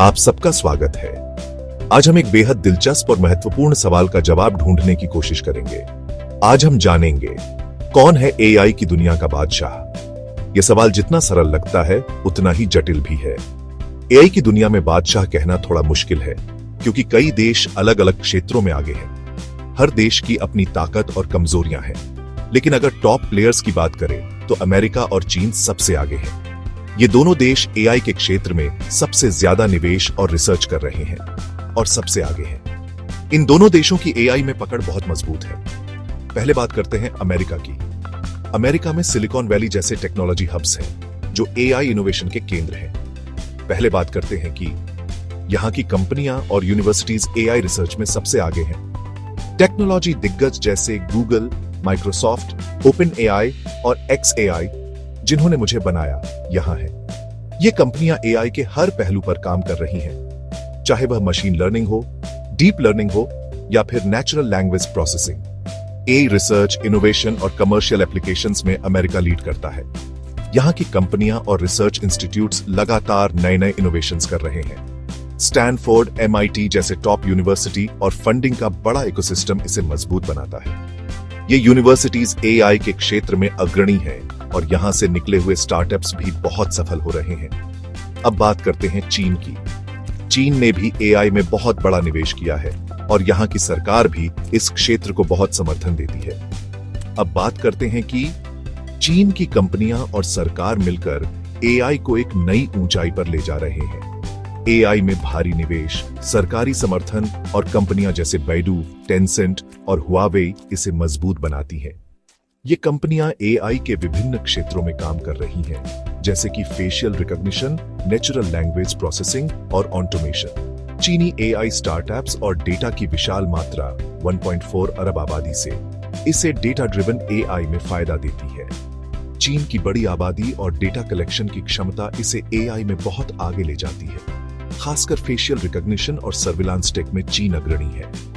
आप सबका स्वागत है। आज हम एक बेहद दिलचस्प और महत्वपूर्ण सवाल का जवाब ढूंढने की कोशिश करेंगे। आज हम जानेंगे कौन है एआई की दुनिया का बादशाह। यह सवाल जितना सरल लगता है उतना ही जटिल भी है। एआई की दुनिया में बादशाह कहना थोड़ा मुश्किल है क्योंकि कई देश अलग अलग क्षेत्रों में आगे हैं। हर देश की अपनी ताकत और कमजोरियां हैं, लेकिन अगर टॉप प्लेयर्स की बात करें तो अमेरिका और चीन सबसे आगे हैं। ये दोनों देश एआई के क्षेत्र में सबसे ज्यादा निवेश और रिसर्च कर रहे हैं और सबसे आगे हैं। इन दोनों देशों की एआई में पकड़ बहुत मजबूत है। पहले बात करते हैं अमेरिका की। अमेरिका में सिलिकॉन वैली जैसे टेक्नोलॉजी हब्स हैं जो एआई इनोवेशन के केंद्र हैं। पहले बात करते हैं कि यहां की कंपनियां और यूनिवर्सिटीज एआई रिसर्च में सबसे आगे हैं। टेक्नोलॉजी दिग्गज जैसे गूगल, माइक्रोसॉफ्ट, ओपन एआई और XAI जिन्होंने मुझे बनाया यहां है। ये कंपनियां एआई के हर पहलू पर काम कर रही हैं, चाहे वह मशीन लर्निंग हो, डीप लर्निंग हो या फिर natural language processing. AI research, innovation और कमर्शियल एप्लीकेशंस में अमेरिका लीड करता है। यहां की कंपनियां और रिसर्च इंस्टीट्यूट्स लगातार नए-नए इनोवेशंस कर रहे हैं। स्टैनफोर्ड, MIT जैसे टॉप यूनिवर्सिटी और फंडिंग का बड़ा इकोसिस्टम इसे मजबूत बनाता है। ये यूनिवर्सिटीज एआई के क्षेत्र में अग्रणी हैं और यहां से निकले हुए स्टार्टअप्स भी बहुत सफल हो रहे हैं। अब बात करते हैं चीन की। चीन ने भी एआई में बहुत बड़ा निवेश किया है और यहां की सरकार भी इस क्षेत्र को बहुत समर्थन देती है। अब बात करते हैं कि चीन की कंपनियां और सरकार मिलकर एआई को एक नई ऊंचाई पर ले जा रहे हैं। एआई में भारी निवेश, सरकारी समर्थन और कंपनियां जैसे बैडू, टेंसेंट और हुआवेई इसे मजबूत बनाती हैं। ये कंपनियां एआई के विभिन्न क्षेत्रों में काम कर रही हैं, जैसे कि facial recognition, natural language processing और ऑटोमेशन। चीनी एआई स्टार्टअप्स और डेटा की विशाल मात्रा 1.4 अरब आबादी से इसे डेटा ड्रिवन एआई में फायदा देती है। चीन की बड़ी आबादी और डेटा कलेक्शन की क्षमता इसे एआई में बहुत आगे ले जाती है। खासकर फेशियल रिकॉग्निशन और सर्विलांस टेक में चीन अग्रणी है।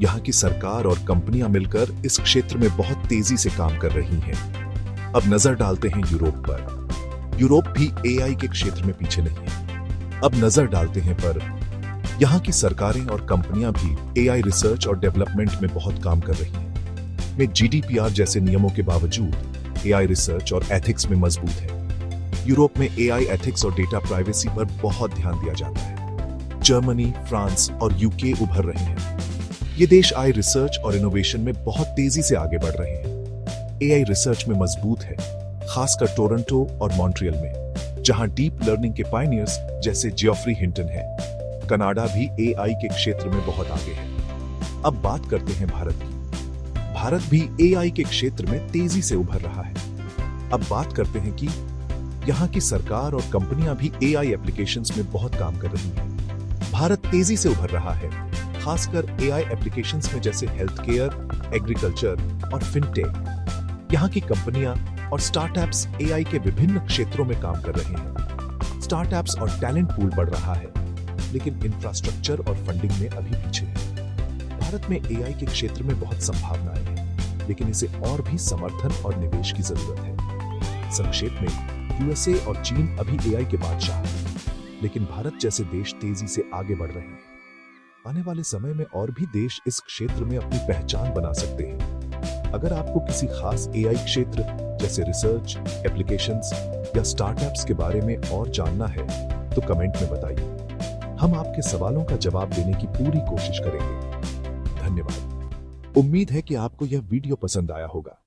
यहाँ की सरकार और कंपनियां मिलकर इस क्षेत्र में बहुत तेजी से काम कर रही हैं। अब नजर डालते हैं यूरोप पर। यूरोप भी एआई के क्षेत्र में पीछे नहीं है। अब नजर डालते हैं पर यहाँ की सरकारें और कंपनियां भी एआई रिसर्च और डेवलपमेंट में बहुत काम कर रही हैं। में GDPR जैसे नियमों के बावजूद एआई रिसर्च और एथिक्स में मजबूत है। यूरोप में एआई एथिक्स और डेटा प्राइवेसी पर बहुत ध्यान दिया जाता है। जर्मनी, फ्रांस और यूके उभर रहे हैं। ये देश एआई रिसर्च और इनोवेशन में बहुत तेजी से आगे बढ़ रहे हैं। एआई रिसर्च में मजबूत है, खासकर टोरंटो और मॉन्ट्रियल में, जहां डीप लर्निंग के पायनियर्स जैसे जियोफ्री हिंटन हैं। कनाडा भी एआई के क्षेत्र में बहुत आगे है। अब बात करते हैं भारत की। भारत भी एआई के क्षेत्र में तेजी से उभर रहा है। अब बात करते हैं कि यहाँ की सरकार और कंपनियां भी एआई एप्लीकेशंस में बहुत काम कर रही हैं। भारत तेजी से उभर रहा है, खासकर एआई एप्लीकेशंस में जैसे हेल्थ केयर, एग्रीकल्चर और फिनटेक। यहाँ की कंपनियां और स्टार्टअप्स एआई के विभिन्न क्षेत्रों में काम कर रहे हैं। स्टार्टअप्स और टैलेंट पूल बढ़ रहा है, लेकिन इंफ्रास्ट्रक्चर और फंडिंग में अभी पीछे है। भारत में एआई के क्षेत्र में बहुत संभावनाएं हैं, लेकिन इसे और भी समर्थन और निवेश की जरूरत है। संक्षेप में, USA और चीन अभी एआई के बादशाह हैं, लेकिन भारत जैसे देश तेजी से आगे बढ़ रहे हैं। आने वाले समय में और भी देश इस क्षेत्र में अपनी पहचान बना सकते हैं। अगर आपको किसी खास एआई क्षेत्र जैसे रिसर्च, एप्लीकेशंस या स्टार्टअप्स के बारे में और जानना है तो कमेंट में बताइए। हम आपके सवालों का जवाब देने की पूरी कोशिश करेंगे। धन्यवाद। उम्मीद है कि आपको यह वीडियो पसंद आया होगा।